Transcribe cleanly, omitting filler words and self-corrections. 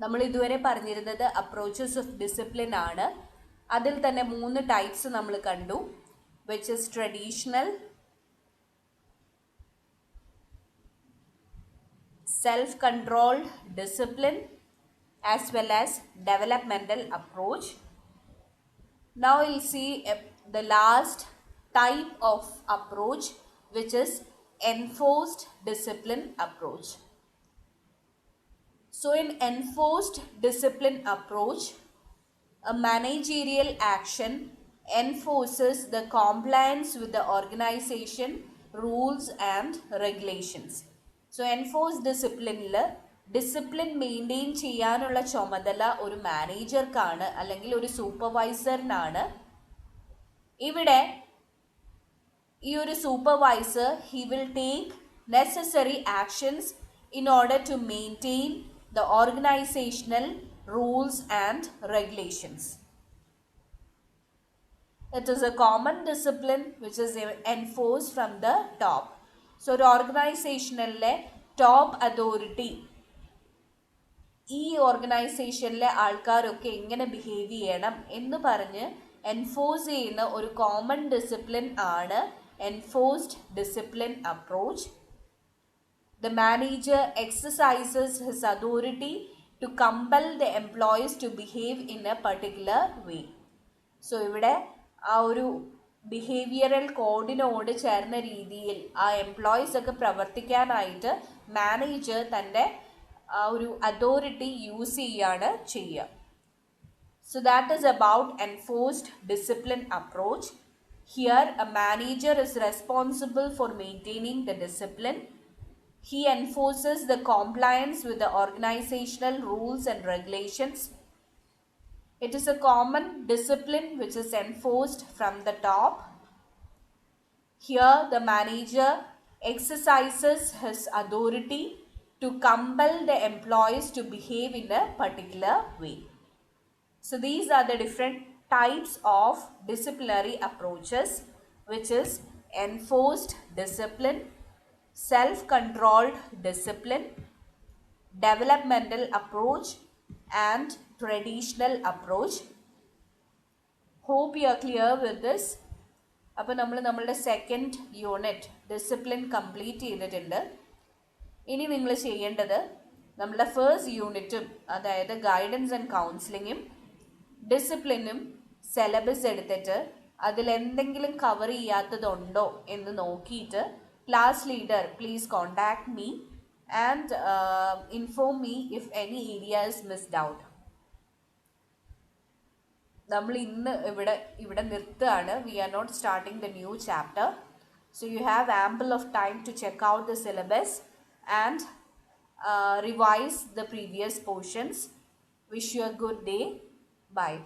നമ്മൾ ഇതുവരെ പറഞ്ഞിരുന്നത് അപ്രോച്ചസ് ഓഫ് ഡിസിപ്ലിൻ ആണ്. അതിൽ തന്നെ 3 ടൈപ്സ് നമ്മൾ കണ്ടു, which is traditional, self-controlled discipline, as well as developmental approach. Now we'll see the last type of approach, which is enforced discipline approach. So in enforced discipline approach, a managerial action enforces the compliance with the organization rules and regulations. So enforced disciplineൽ discipline maintain ചെയ്യാനുള്ള ചുമതല ഒരു മാനേജർക്കാണ് അല്ലെങ്കിൽ ഒരു സൂപ്പർവൈസറിനാണ്. ഇവിടെ ഈ ഒരു supervisor he will take necessary actions in order to maintain the organizational rules and regulations. It is a common discipline which is enforced from the top. So ഒരു ഓർഗനൈസേഷനിലെ ടോപ്പ് അതോറിറ്റി ഈ ഓർഗനൈസേഷനിലെ ആൾക്കാരൊക്കെ എങ്ങനെ ബിഹേവ് ചെയ്യണം എന്ന് പറഞ്ഞ് എൻഫോഴ്സ് ചെയ്യുന്ന ഒരു കോമൺ ഡിസിപ്ലിൻ ആണ് enforced discipline approach. The manager exercises his authority to compel the employees to behave in a particular way. So ഇവിടെ ആ ഒരു ബിഹേവിയറൽ കോഡിനോട് ചേർന്ന രീതിയിൽ ആ എംപ്ലോയീസ് ഒക്കെ പ്രവർത്തിക്കാനായിട്ട് മാനേജർ തൻ്റെ ആ ഒരു അതോറിറ്റി യൂസ് ചെയ്യാണ് ചെയ്യുക. So that is about enforced discipline approach. Here a manager is responsible for maintaining the discipline. He enforces the compliance with the organizational rules and regulations. It is a common discipline which is enforced from the top. Here the manager exercises his authority to compel the employees to behave in a particular way. So these are the different types of disciplinary approaches, which is enforced discipline, self-controlled discipline, developmental approach, and traditional approach. Hope you are clear with this. അപ്പോൾ നമ്മൾ നമ്മളുടെ second unit discipline complete ചെയ്തിട്ടുണ്ട്. ഇനി നിങ്ങൾ ചെയ്യേണ്ടത് നമ്മളുടെ first യൂണിറ്റും അതായത് ഗൈഡൻസ് ആൻഡ് കൗൺസിലിങ്ങും ഡിസിപ്ലിനും സിലബസ് എടുത്തിട്ട് അതിലെന്തെങ്കിലും കവർ ചെയ്യാത്തതുണ്ടോ എന്ന് നോക്കിയിട്ട് class leader, please contact me and inform me if any area is missed out. നമ്മൾ ഇന്ന് ഇവിടെ നിർത്തുകയാണ്. We are not starting the new chapter. So you have ample of time to check out the syllabus and revise the previous portions. Wish you a good day. Bye.